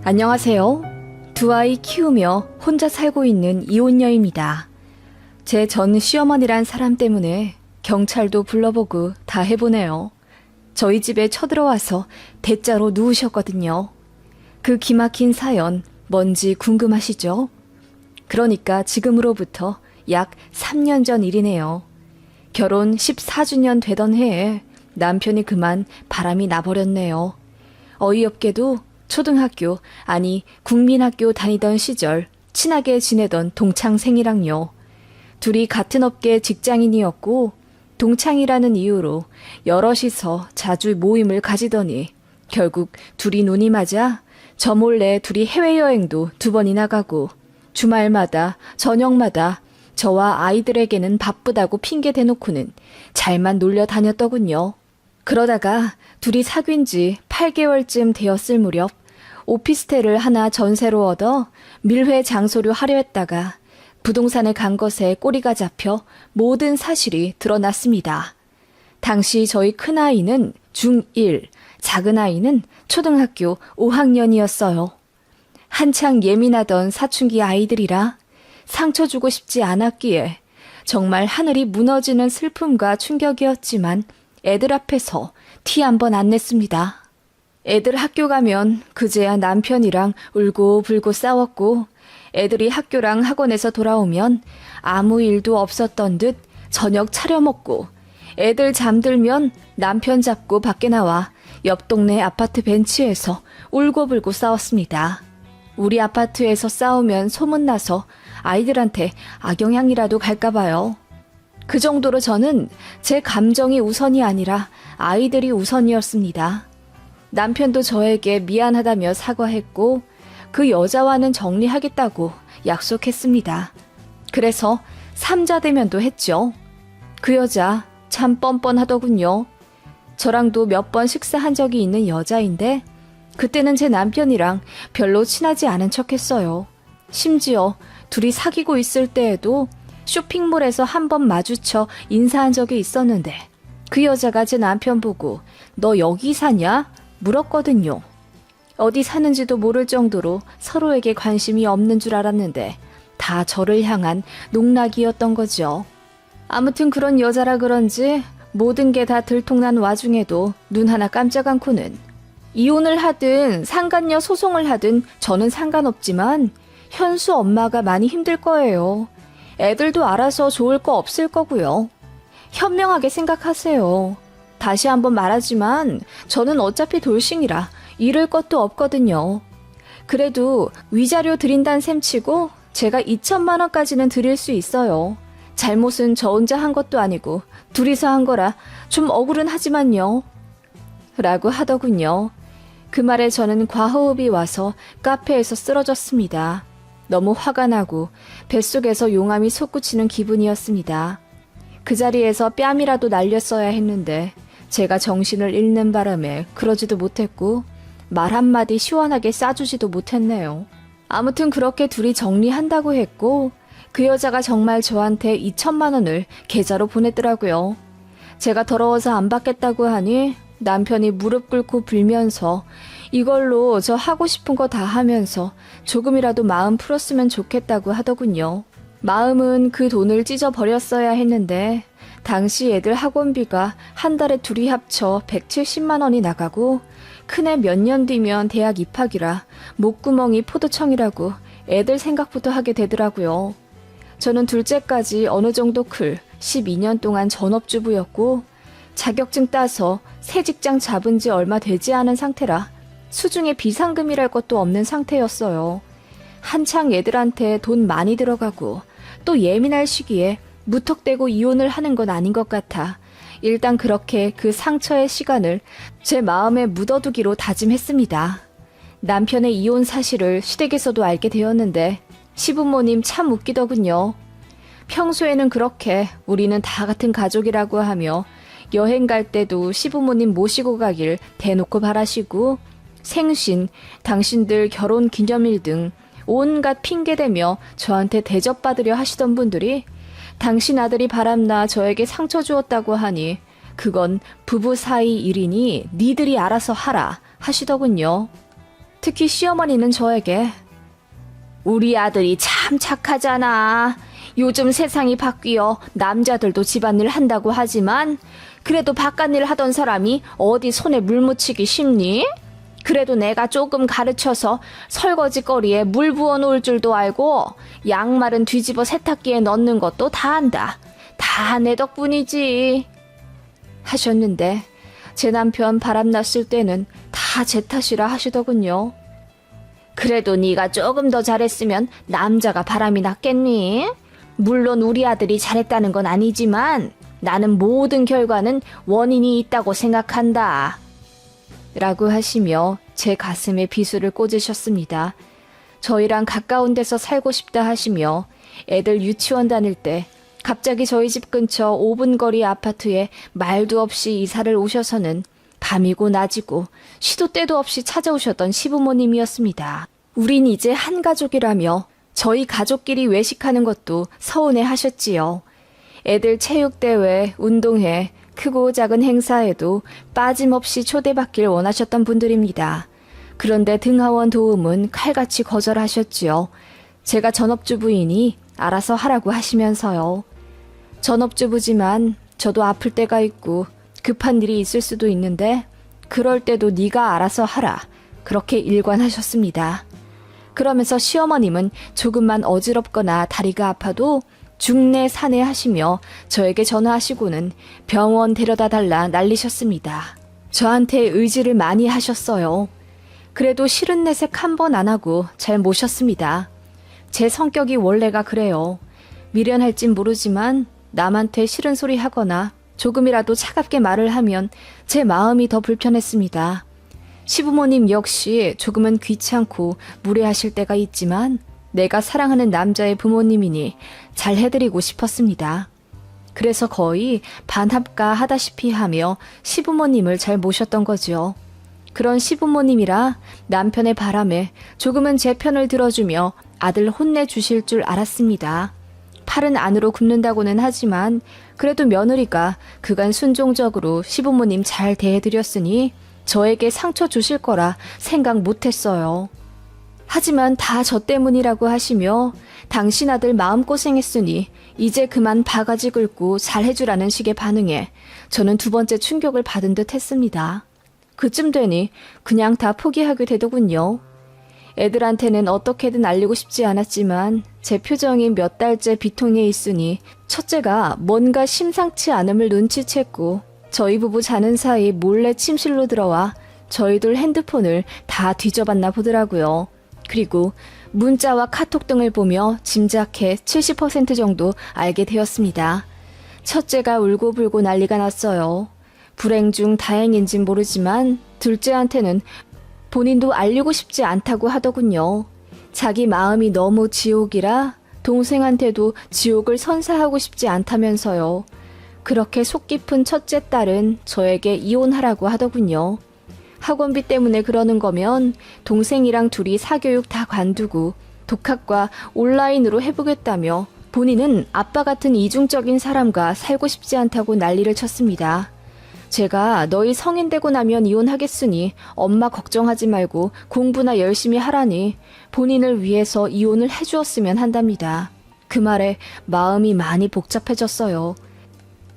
안녕하세요. 두 아이 키우며 혼자 살고 있는 이혼녀입니다. 제 전 시어머니란 사람 때문에 경찰도 불러보고 다 해보네요. 저희 집에 쳐들어와서 대자로 누우셨거든요. 그 기막힌 사연 뭔지 궁금하시죠? 그러니까 지금으로부터 약 3년 전 일이네요. 결혼 14주년 되던 해에 남편이 그만 바람이 나버렸네요. 어이없게도 초등학교, 아니 국민학교 다니던 시절 친하게 지내던 동창생이랑요. 둘이 같은 업계 직장인이었고 동창이라는 이유로 여럿이서 자주 모임을 가지더니 결국 둘이 눈이 맞아 저 몰래 둘이 해외여행도 2번이나 가고 주말마다 저녁마다 저와 아이들에게는 바쁘다고 핑계 대놓고는 잘만 놀려 다녔더군요. 그러다가 둘이 사귄 지 8개월쯤 되었을 무렵 오피스텔을 하나 전세로 얻어 밀회 장소로 하려 했다가 부동산에 간 것에 꼬리가 잡혀 모든 사실이 드러났습니다. 당시 저희 큰아이는 중1, 작은아이는 초등학교 5학년이었어요. 한창 예민하던 사춘기 아이들이라 상처 주고 싶지 않았기에 정말 하늘이 무너지는 슬픔과 충격이었지만 애들 앞에서 티 한 번 안 냈습니다. 애들 학교 가면 그제야 남편이랑 울고불고 싸웠고 애들이 학교랑 학원에서 돌아오면 아무 일도 없었던 듯 저녁 차려 먹고 애들 잠들면 남편 잡고 밖에 나와 옆 동네 아파트 벤치에서 울고불고 싸웠습니다. 우리 아파트에서 싸우면 소문나서 아이들한테 악영향이라도 갈까봐요. 그 정도로 저는 제 감정이 우선이 아니라 아이들이 우선이었습니다. 남편도 저에게 미안하다며 사과했고 그 여자와는 정리하겠다고 약속했습니다. 그래서 3자 대면도 했죠. 그 여자 참 뻔뻔하더군요. 저랑도 몇 번 식사한 적이 있는 여자인데 그때는 제 남편이랑 별로 친하지 않은 척했어요. 심지어 둘이 사귀고 있을 때에도 쇼핑몰에서 한 번 마주쳐 인사한 적이 있었는데 그 여자가 제 남편 보고 너 여기 사냐? 물었거든요. 어디 사는지도 모를 정도로 서로에게 관심이 없는 줄 알았는데 다 저를 향한 농락이었던 거죠. 아무튼 그런 여자라 그런지 모든 게 다 들통난 와중에도 눈 하나 깜짝 않고는 이혼을 하든 상간녀 소송을 하든 저는 상관없지만 현수 엄마가 많이 힘들 거예요. 애들도 알아서 좋을 거 없을 거고요. 현명하게 생각하세요. 다시 한번 말하지만 저는 어차피 돌싱이라 잃을 것도 없거든요. 그래도 위자료 드린다는 셈치고 제가 2천만 원까지는 드릴 수 있어요. 잘못은 저 혼자 한 것도 아니고 둘이서 한 거라 좀 억울은 하지만요. 라고 하더군요. 그 말에 저는 과호흡이 와서 카페에서 쓰러졌습니다. 너무 화가 나고 뱃속에서 용암이 솟구치는 기분이었습니다. 그 자리에서 뺨이라도 날렸어야 했는데 제가 정신을 잃는 바람에 그러지도 못했고 말 한마디 시원하게 싸주지도 못했네요. 아무튼 그렇게 둘이 정리한다고 했고 그 여자가 정말 저한테 2천만 원을 계좌로 보냈더라고요. 제가 더러워서 안 받겠다고 하니 남편이 무릎 꿇고 빌면서 이걸로 저 하고 싶은 거 다 하면서 조금이라도 마음 풀었으면 좋겠다고 하더군요. 마음은 그 돈을 찢어버렸어야 했는데 당시 애들 학원비가 한 달에 둘이 합쳐 170만 원이 나가고 큰애 몇 년 뒤면 대학 입학이라 목구멍이 포도청이라고 애들 생각부터 하게 되더라고요. 저는 둘째까지 어느 정도 클 12년 동안 전업주부였고 자격증 따서 새 직장 잡은 지 얼마 되지 않은 상태라 수중에 비상금이랄 것도 없는 상태였어요. 한창 애들한테 돈 많이 들어가고 또 예민할 시기에 무턱대고 이혼을 하는 건 아닌 것 같아 일단 그렇게 그 상처의 시간을 제 마음에 묻어두기로 다짐했습니다. 남편의 이혼 사실을 시댁에서도 알게 되었는데 시부모님 참 웃기더군요. 평소에는 그렇게 우리는 다 같은 가족이라고 하며 여행 갈 때도 시부모님 모시고 가길 대놓고 바라시고 생신, 당신들 결혼 기념일 등 온갖 핑계대며 저한테 대접받으려 하시던 분들이 당신 아들이 바람나 저에게 상처 주었다고 하니 그건 부부 사이 일이니 니들이 알아서 하라 하시더군요. 특히 시어머니는 저에게 우리 아들이 참 착하잖아. 요즘 세상이 바뀌어 남자들도 집안일 한다고 하지만 그래도 바깥일 하던 사람이 어디 손에 물 묻히기 쉽니? 그래도 내가 조금 가르쳐서 설거지거리에 물 부어 놓을 줄도 알고 양말은 뒤집어 세탁기에 넣는 것도 다 안다. 다 내 덕분이지. 하셨는데 제 남편 바람났을 때는 다 제 탓이라 하시더군요. 그래도 네가 조금 더 잘했으면 남자가 바람이 났겠니? 물론 우리 아들이 잘했다는 건 아니지만 나는 모든 결과는 원인이 있다고 생각한다. 라고 하시며 제 가슴에 비수를 꽂으셨습니다. 저희랑 가까운 데서 살고 싶다 하시며 애들 유치원 다닐 때 갑자기 저희 집 근처 5분 거리 아파트에 말도 없이 이사를 오셔서는 밤이고 낮이고 시도 때도 없이 찾아오셨던 시부모님이었습니다. 우린 이제 한 가족이라며 저희 가족끼리 외식하는 것도 서운해 하셨지요. 애들 체육대회, 운동회, 크고 작은 행사에도 빠짐없이 초대받길 원하셨던 분들입니다. 그런데 등하원 도움은 칼같이 거절하셨지요. 제가 전업주부이니 알아서 하라고 하시면서요. 전업주부지만 저도 아플 때가 있고 급한 일이 있을 수도 있는데 그럴 때도 네가 알아서 하라. 그렇게 일관하셨습니다. 그러면서 시어머님은 조금만 어지럽거나 다리가 아파도 중내 사내 하시며 저에게 전화하시고는 병원 데려다 달라 난리셨습니다. 저한테 의지를 많이 하셨어요. 그래도 싫은 내색 한 번 안 하고 잘 모셨습니다. 제 성격이 원래가 그래요. 미련할진 모르지만 남한테 싫은 소리 하거나 조금이라도 차갑게 말을 하면 제 마음이 더 불편했습니다. 시부모님 역시 조금은 귀찮고 무례하실 때가 있지만 내가 사랑하는 남자의 부모님이니 잘 해드리고 싶었습니다. 그래서 거의 반합가 하다시피 하며 시부모님을 잘 모셨던 거죠. 그런 시부모님이라 남편의 바람에 조금은 제 편을 들어주며 아들 혼내주실 줄 알았습니다. 팔은 안으로 굽는다고는 하지만 그래도 며느리가 그간 순종적으로 시부모님 잘 대해드렸으니 저에게 상처 주실 거라 생각 못했어요. 하지만 다 저 때문이라고 하시며 당신 아들 마음고생했으니 이제 그만 바가지 긁고 잘해주라는 식의 반응에 저는 두 번째 충격을 받은 듯 했습니다. 그쯤 되니 그냥 다 포기하게 되더군요. 애들한테는 어떻게든 알리고 싶지 않았지만 제 표정이 몇 달째 비통해 있으니 첫째가 뭔가 심상치 않음을 눈치챘고 저희 부부 자는 사이 몰래 침실로 들어와 저희들 핸드폰을 다 뒤져봤나 보더라고요. 그리고 문자와 카톡 등을 보며 짐작해 70% 정도 알게 되었습니다. 첫째가 울고불고 난리가 났어요. 불행 중 다행인진 모르지만 둘째한테는 본인도 알리고 싶지 않다고 하더군요. 자기 마음이 너무 지옥이라 동생한테도 지옥을 선사하고 싶지 않다면서요. 그렇게 속 깊은 첫째 딸은 저에게 이혼하라고 하더군요. 학원비 때문에 그러는 거면 동생이랑 둘이 사교육 다 관두고 독학과 온라인으로 해보겠다며 본인은 아빠 같은 이중적인 사람과 살고 싶지 않다고 난리를 쳤습니다. 제가 너희 성인 되고 나면 이혼하겠으니 엄마 걱정하지 말고 공부나 열심히 하라니 본인을 위해서 이혼을 해주었으면 한답니다. 그 말에 마음이 많이 복잡해졌어요.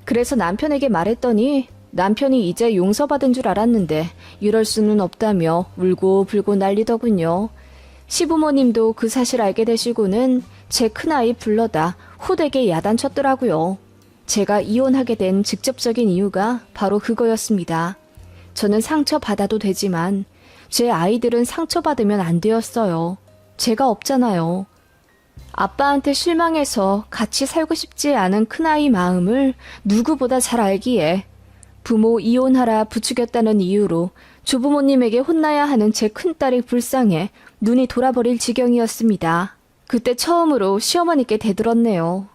그래서 남편에게 말했더니 남편이 이제 용서받은 줄 알았는데 이럴 수는 없다며 울고불고 난리더군요. 시부모님도 그 사실 알게 되시고는 제 큰아이 불러다 호되게 야단쳤더라고요. 제가 이혼하게 된 직접적인 이유가 바로 그거였습니다. 저는 상처받아도 되지만 제 아이들은 상처받으면 안 되었어요. 제가 없잖아요. 아빠한테 실망해서 같이 살고 싶지 않은 큰아이 마음을 누구보다 잘 알기에 부모 이혼하라 부추겼다는 이유로 조부모님에게 혼나야 하는 제 큰딸이 불쌍해 눈이 돌아버릴 지경이었습니다. 그때 처음으로 시어머니께 대들었네요.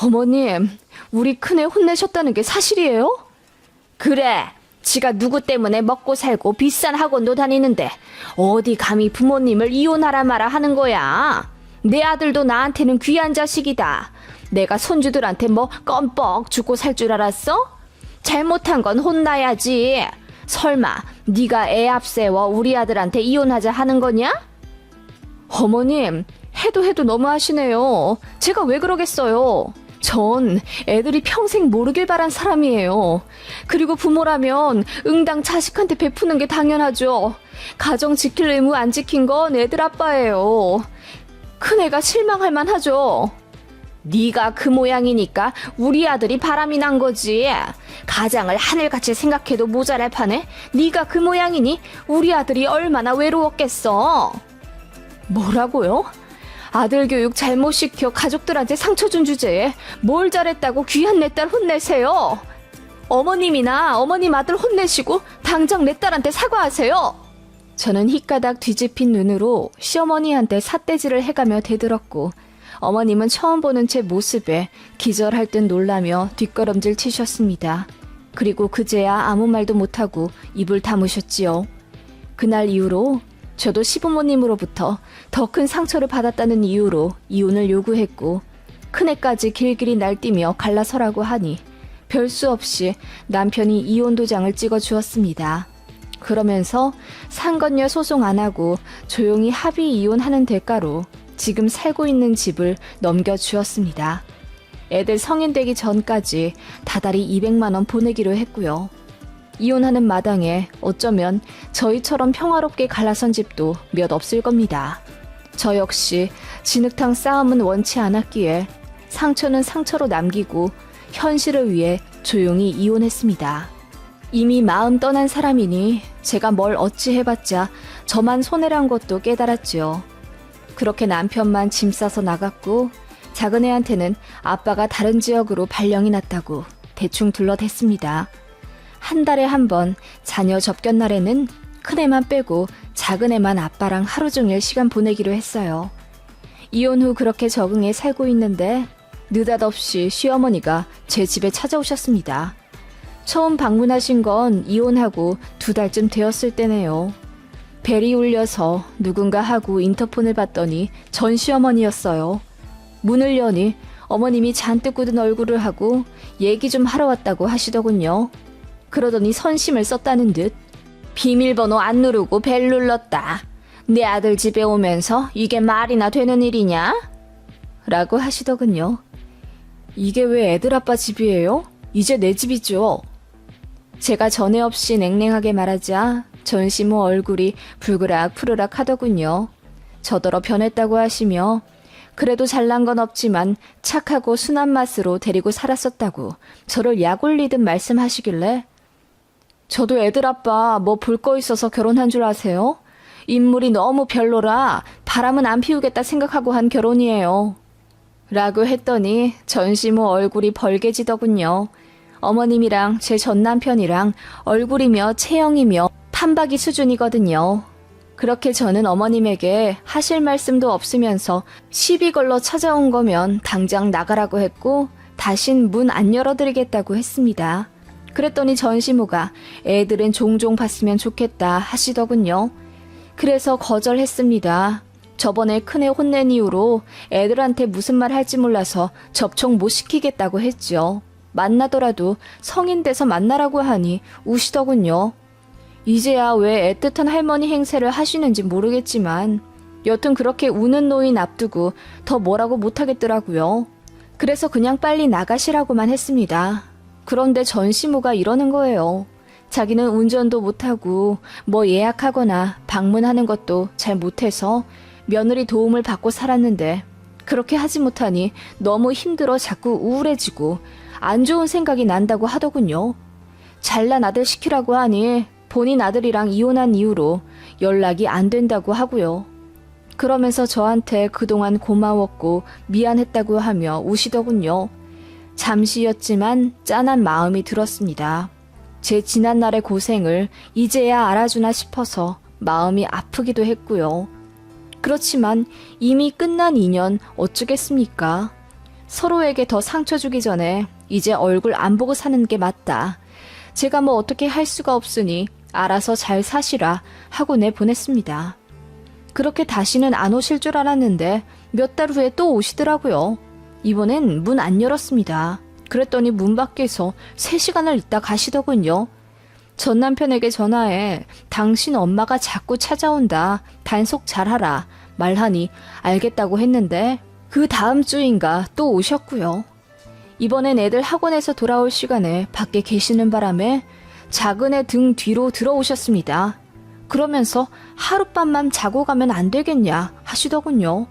어머님, 우리 큰애 혼내셨다는 게 사실이에요? 그래, 지가 누구 때문에 먹고 살고 비싼 학원도 다니는데 어디 감히 부모님을 이혼하라 마라 하는 거야. 내 아들도 나한테는 귀한 자식이다. 내가 손주들한테 뭐 껌뻑 죽고 살 줄 알았어? 잘못한 건 혼나야지. 설마 네가 애 앞세워 우리 아들한테 이혼하자 하는 거냐? 어머님, 해도 너무하시네요. 제가 왜 그러겠어요. 전 애들이 평생 모르길 바란 사람이에요. 그리고 부모라면 응당 자식한테 베푸는 게 당연하죠. 가정 지킬 의무 안 지킨 건 애들 아빠예요. 큰애가 실망할 만하죠. 네가 그 모양이니까 우리 아들이 바람이 난 거지. 가장을 하늘같이 생각해도 모자랄 판에 네가 그 모양이니 우리 아들이 얼마나 외로웠겠어. 뭐라고요? 아들 교육 잘못 시켜 가족들한테 상처 준 주제에 뭘 잘했다고 귀한 내 딸 혼내세요. 어머님이나 어머님 아들 혼내시고 당장 내 딸한테 사과하세요. 저는 희까닥 뒤집힌 눈으로 시어머니한테 삿대질을 해가며 대들었고, 어머님은 처음 보는 제 모습에 기절할 듯 놀라며 뒷걸음질 치셨습니다. 그리고 그제야 아무 말도 못하고 입을 다무셨지요. 그날 이후로 저도 시부모님으로부터 더 큰 상처를 받았다는 이유로 이혼을 요구했고, 큰애까지 길길이 날뛰며 갈라서라고 하니 별 수 없이 남편이 이혼 도장을 찍어주었습니다. 그러면서 상건녀 소송 안 하고 조용히 합의 이혼하는 대가로 지금 살고 있는 집을 넘겨주었습니다. 애들 성인 되기 전까지 다달이 200만 원 보내기로 했고요. 이혼하는 마당에 어쩌면 저희처럼 평화롭게 갈라선 집도 몇 없을 겁니다. 저 역시 진흙탕 싸움은 원치 않았기에 상처는 상처로 남기고 현실을 위해 조용히 이혼했습니다. 이미 마음 떠난 사람이니 제가 뭘 어찌 해봤자 저만 손해란 것도 깨달았죠. 그렇게 남편만 짐 싸서 나갔고, 작은 애한테는 아빠가 다른 지역으로 발령이 났다고 대충 둘러댔습니다. 한 달에 한 번 자녀 접견 날에는 큰애만 빼고 작은 애만 아빠랑 하루 종일 시간 보내기로 했어요. 이혼 후 그렇게 적응해 살고 있는데 느닷없이 시어머니가 제 집에 찾아오셨습니다. 처음 방문하신 건 이혼하고 2달쯤 되었을 때네요. 벨이 울려서 누군가 하고 인터폰을 받더니 전 시어머니였어요. 문을 여니 어머님이 잔뜩 굳은 얼굴을 하고 얘기 좀 하러 왔다고 하시더군요. 그러더니 선심을 썼다는 듯 비밀번호 안 누르고 벨 눌렀다. 내 아들 집에 오면서 이게 말이나 되는 일이냐? 라고 하시더군요. 이게 왜 애들 아빠 집이에요? 이제 내 집이죠. 제가 전에 없이 냉랭하게 말하자 전시모 얼굴이 불그락 푸르락 하더군요. 저더러 변했다고 하시며 그래도 잘난 건 없지만 착하고 순한 맛으로 데리고 살았었다고 저를 약 올리듯 말씀하시길래, 저도 애들 아빠 뭐 볼 거 있어서 결혼한 줄 아세요? 인물이 너무 별로라 바람은 안 피우겠다 생각하고 한 결혼이에요. 라고 했더니 전시모 얼굴이 벌개지더군요. 어머님이랑 제 전남편이랑 얼굴이며 체형이며 판박이 수준이거든요. 그렇게 저는 어머님에게 하실 말씀도 없으면서 시비 걸러 찾아온 거면 당장 나가라고 했고 다신 문 안 열어드리겠다고 했습니다. 그랬더니 전시모가 애들은 종종 봤으면 좋겠다 하시더군요. 그래서 거절했습니다. 저번에 큰애 혼낸 이후로 애들한테 무슨 말 할지 몰라서 접촉 못 시키겠다고 했죠. 만나더라도 성인 돼서 만나라고 하니 우시더군요. 이제야 왜 애틋한 할머니 행세를 하시는지 모르겠지만 여튼 그렇게 우는 노인 앞두고 더 뭐라고 못하겠더라고요. 그래서 그냥 빨리 나가시라고만 했습니다. 그런데 전시모가 이러는 거예요. 자기는 운전도 못하고 뭐 예약하거나 방문하는 것도 잘 못해서 며느리 도움을 받고 살았는데 그렇게 하지 못하니 너무 힘들어 자꾸 우울해지고 안 좋은 생각이 난다고 하더군요. 잘난 아들 시키라고 하니 본인 아들이랑 이혼한 이후로 연락이 안 된다고 하고요. 그러면서 저한테 그동안 고마웠고 미안했다고 하며 우시더군요. 잠시였지만 짠한 마음이 들었습니다. 제 지난날의 고생을 이제야 알아주나 싶어서 마음이 아프기도 했고요. 그렇지만 이미 끝난 인연 어쩌겠습니까? 서로에게 더 상처 주기 전에 이제 얼굴 안 보고 사는 게 맞다. 제가 뭐 어떻게 할 수가 없으니 알아서 잘 사시라 하고 내보냈습니다. 그렇게 다시는 안 오실 줄 알았는데 몇 달 후에 또 오시더라고요. 이번엔 문 안 열었습니다. 그랬더니 문 밖에서 3시간을 있다 가시더군요. 전 남편에게 전화해 당신 엄마가 자꾸 찾아온다. 단속 잘하라. 말하니 알겠다고 했는데 그 다음 주인가 또 오셨고요. 이번엔 애들 학원에서 돌아올 시간에 밖에 계시는 바람에 작은 애 등 뒤로 들어오셨습니다. 그러면서 하룻밤만 자고 가면 안 되겠냐 하시더군요.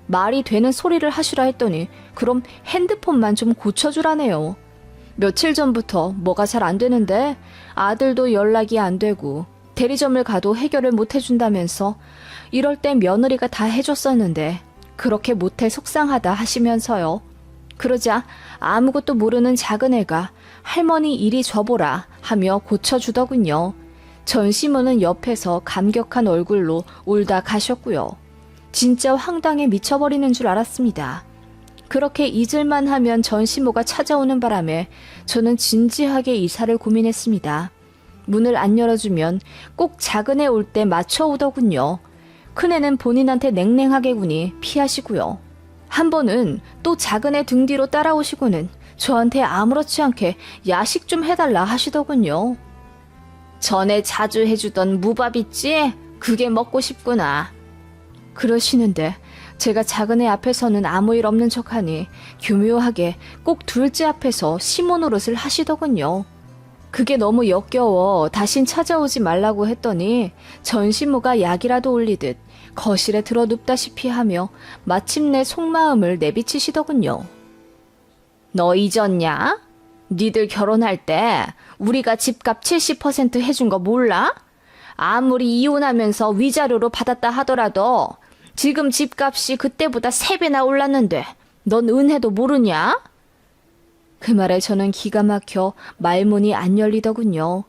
말이 되는 소리를 하시라 했더니 그럼 핸드폰만 좀 고쳐주라네요. 며칠 전부터 뭐가 잘 안 되는데 아들도 연락이 안 되고 대리점을 가도 해결을 못 해준다면서 이럴 땐 며느리가 다 해줬었는데 그렇게 못해 속상하다 하시면서요. 그러자 아무것도 모르는 작은 애가 할머니 이리 줘보라 하며 고쳐주더군요. 전시모는 옆에서 감격한 얼굴로 울다 가셨고요. 진짜 황당에 미쳐버리는 줄 알았습니다. 그렇게 잊을만 하면 전시모가 찾아오는 바람에 저는 진지하게 이사를 고민했습니다. 문을 안 열어주면 꼭 작은 애 올 때 맞춰 오더군요. 큰애는 본인한테 냉랭하게 구니 피하시고요. 한 번은 또 작은 애 등 뒤로 따라오시고는 저한테 아무렇지 않게 야식 좀 해달라 하시더군요. 전에 자주 해주던 무밥 있지? 그게 먹고 싶구나. 그러시는데 제가 작은 애 앞에서는 아무 일 없는 척하니 교묘하게 꼭 둘째 앞에서 시모 노릇을 하시더군요. 그게 너무 역겨워 다신 찾아오지 말라고 했더니 전시모가 약이라도 올리듯 거실에 들어 눕다시피 하며 마침내 속마음을 내비치시더군요. 너 잊었냐? 니들 결혼할 때 우리가 집값 70% 해준 거 몰라? 아무리 이혼하면서 위자료로 받았다 하더라도 지금 집값이 그때보다 3배나 올랐는데 넌 은혜도 모르냐? 그 말에 저는 기가 막혀 말문이 안 열리더군요.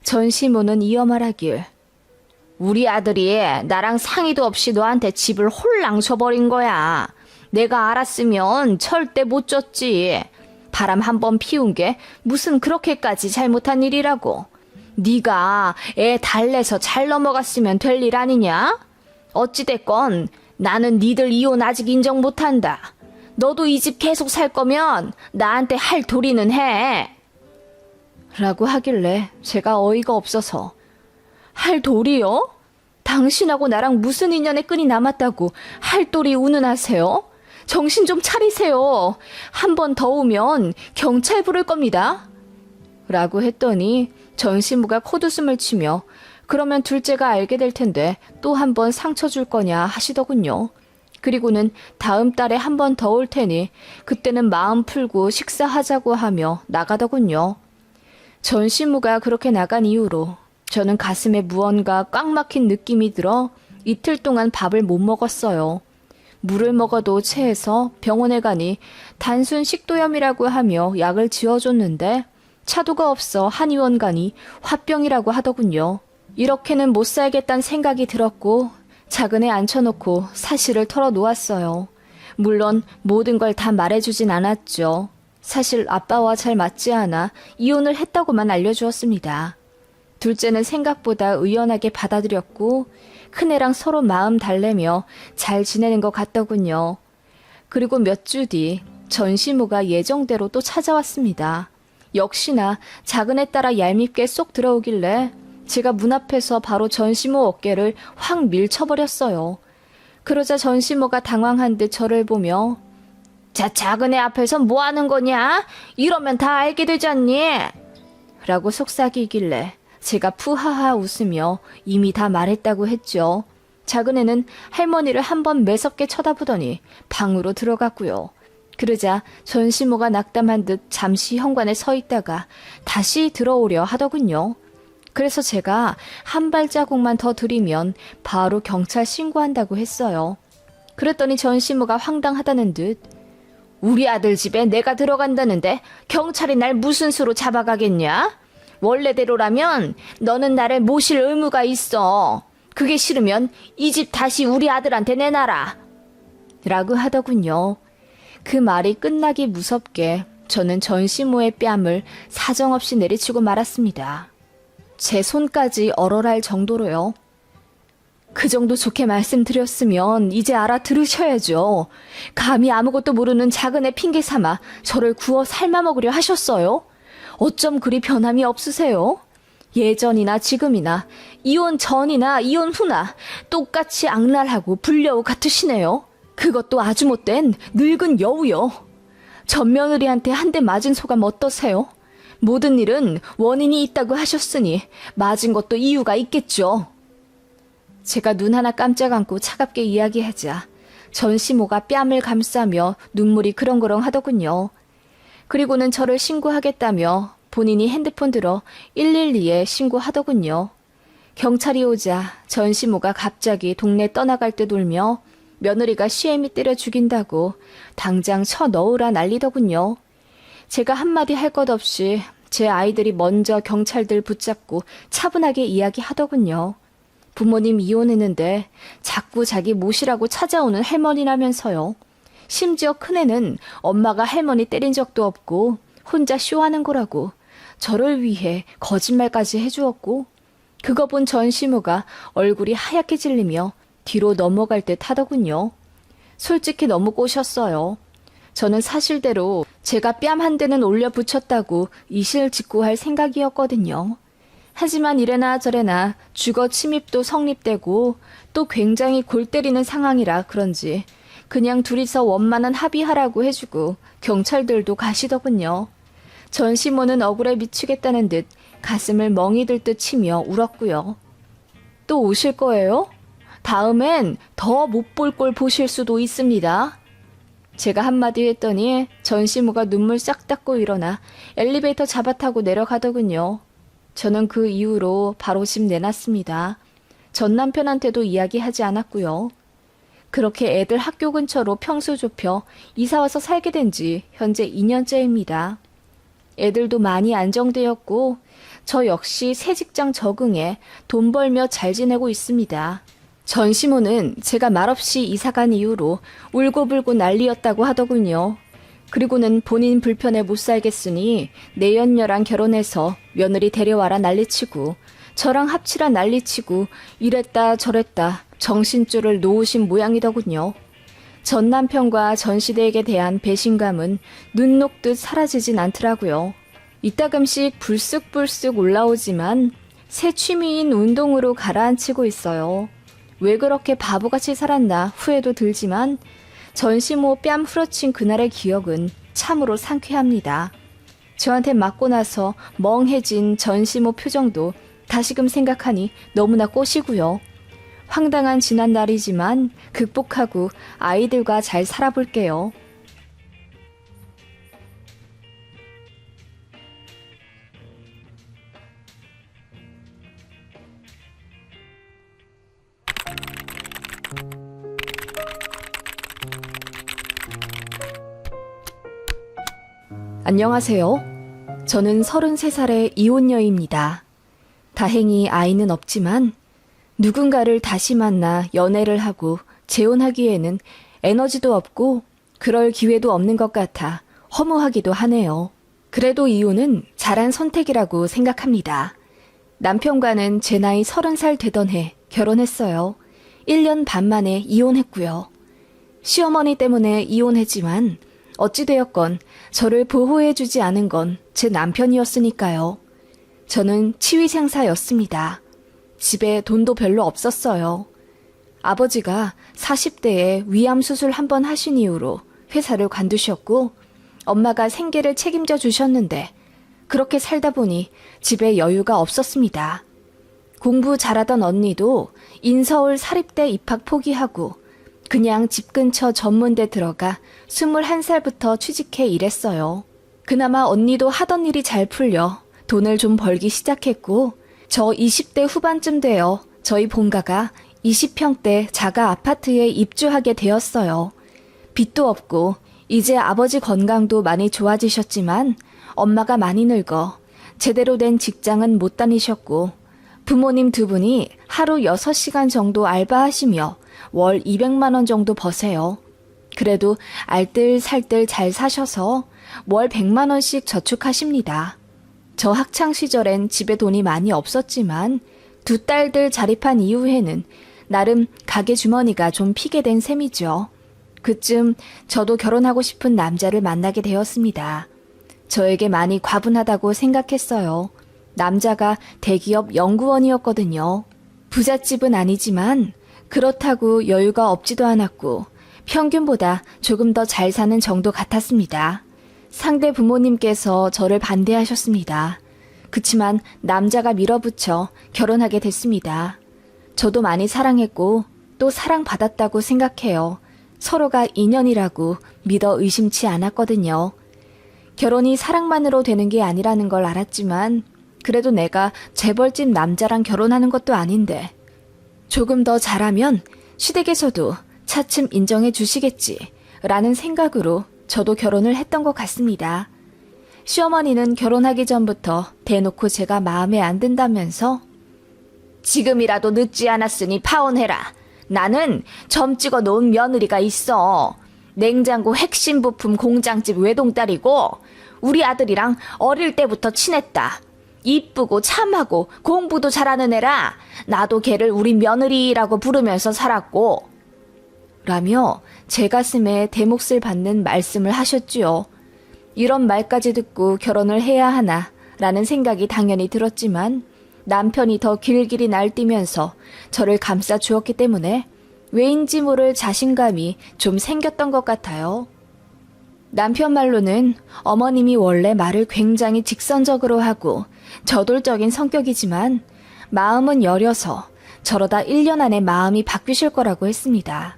전시모는 이어 말하길 우리 아들이 나랑 상의도 없이 너한테 집을 홀랑 줘버린 거야. 내가 알았으면 절대 못 줬지. 바람 한 번 피운 게 무슨 그렇게까지 잘못한 일이라고. 네가 애 달래서 잘 넘어갔으면 될 일 아니냐? 어찌됐건 나는 니들 이혼 아직 인정 못한다. 너도 이 집 계속 살 거면 나한테 할 도리는 해. 라고 하길래 제가 어이가 없어서 할 도리요? 당신하고 나랑 무슨 인연의 끈이 남았다고 할 도리 운운하세요? 정신 좀 차리세요. 한 번 더 오면 경찰 부를 겁니다. 라고 했더니 전시무가 콧웃음을 치며 그러면 둘째가 알게 될 텐데 또 한 번 상처 줄 거냐 하시더군요. 그리고는 다음 달에 한 번 더 올 테니 그때는 마음 풀고 식사하자고 하며 나가더군요. 전시무가 그렇게 나간 이후로 저는 가슴에 무언가 꽉 막힌 느낌이 들어 이틀 동안 밥을 못 먹었어요. 물을 먹어도 체해서 병원에 가니 단순 식도염이라고 하며 약을 지어줬는데 차도가 없어 한의원 가니 화병이라고 하더군요. 이렇게는 못 살겠다는 생각이 들었고 작은 애 앉혀놓고 사실을 털어놓았어요. 물론 모든 걸 다 말해주진 않았죠. 사실 아빠와 잘 맞지 않아 이혼을 했다고만 알려주었습니다. 둘째는 생각보다 의연하게 받아들였고 큰애랑 서로 마음 달래며 잘 지내는 것 같더군요. 그리고 몇 주 뒤 전시무가 예정대로 또 찾아왔습니다. 역시나 작은 애 따라 얄밉게 쏙 들어오길래 제가 문 앞에서 바로 전시무 어깨를 확 밀쳐버렸어요. 그러자 전시무가 당황한 듯 저를 보며 자, 작은 애 앞에서 뭐 하는 거냐? 이러면 다 알게 되지 않니? 라고 속삭이길래 제가 푸하하 웃으며 이미 다 말했다고 했죠. 작은 애는 할머니를 한번 매섭게 쳐다보더니 방으로 들어갔고요. 그러자 전시모가 낙담한 듯 잠시 현관에 서 있다가 다시 들어오려 하더군요. 그래서 제가 한 발자국만 더 들이면 바로 경찰 신고한다고 했어요. 그랬더니 전시모가 황당하다는 듯 우리 아들 집에 내가 들어간다는데 경찰이 날 무슨 수로 잡아가겠냐? 원래대로라면 너는 나를 모실 의무가 있어. 그게 싫으면 이 집 다시 우리 아들한테 내놔라. 라고 하더군요. 그 말이 끝나기 무섭게 저는 전시모의 뺨을 사정없이 내리치고 말았습니다. 제 손까지 얼얼할 정도로요. 그 정도 좋게 말씀드렸으면 이제 알아들으셔야죠. 감히 아무것도 모르는 작은 애 핑계 삼아 저를 구워 삶아먹으려 하셨어요? 어쩜 그리 변함이 없으세요? 예전이나 지금이나 이혼 전이나 이혼 후나 똑같이 악랄하고 불려우 같으시네요. 그것도 아주 못된 늙은 여우요. 전 며느리한테 한 대 맞은 소감 어떠세요? 모든 일은 원인이 있다고 하셨으니 맞은 것도 이유가 있겠죠. 제가 눈 하나 깜짝 안고 차갑게 이야기하자 전시모가 뺨을 감싸며 눈물이 그렁그렁 하더군요. 그리고는 저를 신고하겠다며 본인이 핸드폰 들어 112에 신고하더군요. 경찰이 오자 전시모가 갑자기 동네 떠나갈 듯 울며 며느리가 시애미 때려 죽인다고 당장 쳐 넣으라 난리더군요. 제가 한마디 할 것 없이 제 아이들이 먼저 경찰들 붙잡고 차분하게 이야기하더군요. 부모님 이혼했는데 자꾸 자기 모시라고 찾아오는 할머니라면서요. 심지어 큰애는 엄마가 할머니 때린 적도 없고 혼자 쇼하는 거라고 저를 위해 거짓말까지 해주었고, 그거 본 전시모가 얼굴이 하얗게 질리며 뒤로 넘어갈 듯 하더군요. 솔직히 너무 꼬셨어요. 저는 사실대로 제가 뺨 한 대는 올려 붙였다고 이실직고할 생각이었거든요. 하지만 이래나 저래나 주거 침입도 성립되고 또 굉장히 골 때리는 상황이라 그런지 그냥 둘이서 원만한 합의하라고 해주고 경찰들도 가시더군요. 전시모는 억울해 미치겠다는 듯 가슴을 멍이 들 듯 치며 울었고요. 또 오실 거예요? 다음엔 더 못 볼 꼴 보실 수도 있습니다. 제가 한마디 했더니 전시모가 눈물 싹 닦고 일어나 엘리베이터 잡아타고 내려가더군요. 저는 그 이후로 바로 집 내놨습니다. 전 남편한테도 이야기하지 않았고요. 그렇게 애들 학교 근처로 평수 좁혀 이사와서 살게 된 지 현재 2년째입니다. 애들도 많이 안정되었고 저 역시 새 직장 적응해 돈 벌며 잘 지내고 있습니다. 전시모는 제가 말없이 이사간 이후로 울고불고 난리였다고 하더군요. 그리고는 본인 불편해 못 살겠으니 내연녀랑 결혼해서 며느리 데려와라 난리치고 저랑 합치라 난리치고 이랬다 저랬다 정신줄을 놓으신 모양이더군요. 전 남편과 전 시댁에 대한 배신감은 눈 녹듯 사라지진 않더라고요. 이따금씩 불쑥불쑥 올라오지만 새 취미인 운동으로 가라앉히고 있어요. 왜 그렇게 바보같이 살았나 후회도 들지만 전시모 뺨 후려친 그날의 기억은 참으로 상쾌합니다. 저한테 맞고 나서 멍해진 전시모 표정도 다시금 생각하니 너무나 꼬시고요. 황당한 지난 날이지만 극복하고 아이들과 잘 살아볼게요. 안녕하세요. 저는 33살의 이혼녀입니다. 다행히 아이는 없지만 누군가를 다시 만나 연애를 하고 재혼하기에는 에너지도 없고 그럴 기회도 없는 것 같아 허무하기도 하네요. 그래도 이혼은 잘한 선택이라고 생각합니다. 남편과는 제 나이 30살 되던 해 결혼했어요. 1년 반 만에 이혼했고요. 시어머니 때문에 이혼했지만 어찌되었건 저를 보호해주지 않은 건 제 남편이었으니까요. 저는 치위생사였습니다. 집에 돈도 별로 없었어요. 아버지가 40대에 위암 수술 한 번 하신 이후로 회사를 관두셨고 엄마가 생계를 책임져 주셨는데 그렇게 살다 보니 집에 여유가 없었습니다. 공부 잘하던 언니도 인서울 사립대 입학 포기하고 그냥 집 근처 전문대 들어가 21살부터 취직해 일했어요. 그나마 언니도 하던 일이 잘 풀려 돈을 좀 벌기 시작했고 저 20대 후반쯤 되어 저희 본가가 20평대 자가 아파트에 입주하게 되었어요. 빚도 없고 이제 아버지 건강도 많이 좋아지셨지만 엄마가 많이 늙어 제대로 된 직장은 못 다니셨고 부모님 두 분이 하루 6시간 정도 알바하시며 월 200만 원 정도 버세요. 그래도 알뜰살뜰 잘 사셔서 월 100만 원씩 저축하십니다. 저 학창시절엔 집에 돈이 많이 없었지만 두 딸들 자립한 이후에는 나름 가게 주머니가 좀 피게 된 셈이죠. 그쯤 저도 결혼하고 싶은 남자를 만나게 되었습니다. 저에게 많이 과분하다고 생각했어요. 남자가 대기업 연구원이었거든요. 부잣집은 아니지만 그렇다고 여유가 없지도 않았고 평균보다 조금 더 잘 사는 정도 같았습니다. 상대 부모님께서 저를 반대하셨습니다. 그치만 남자가 밀어붙여 결혼하게 됐습니다. 저도 많이 사랑했고 또 사랑받았다고 생각해요. 서로가 인연이라고 믿어 의심치 않았거든요. 결혼이 사랑만으로 되는 게 아니라는 걸 알았지만 그래도 내가 재벌집 남자랑 결혼하는 것도 아닌데 조금 더 잘하면 시댁에서도 차츰 인정해 주시겠지 라는 생각으로 저도 결혼을 했던 것 같습니다. 시어머니는 결혼하기 전부터 대놓고 제가 마음에 안 든다면서 지금이라도 늦지 않았으니 파혼해라. 나는 점 찍어 놓은 며느리가 있어. 냉장고 핵심 부품 공장집 외동딸이고 우리 아들이랑 어릴 때부터 친했다. 이쁘고 참하고 공부도 잘하는 애라 나도 걔를 우리 며느리라고 부르면서 살았고 라며 제 가슴에 대몫을 받는 말씀을 하셨지요. 이런 말까지 듣고 결혼을 해야 하나 라는 생각이 당연히 들었지만 남편이 더 길길이 날뛰면서 저를 감싸 주었기 때문에 왜인지 모를 자신감이 좀 생겼던 것 같아요. 남편 말로는 어머님이 원래 말을 굉장히 직선적으로 하고 저돌적인 성격이지만 마음은 여려서 저러다 1년 안에 마음이 바뀌실 거라고 했습니다.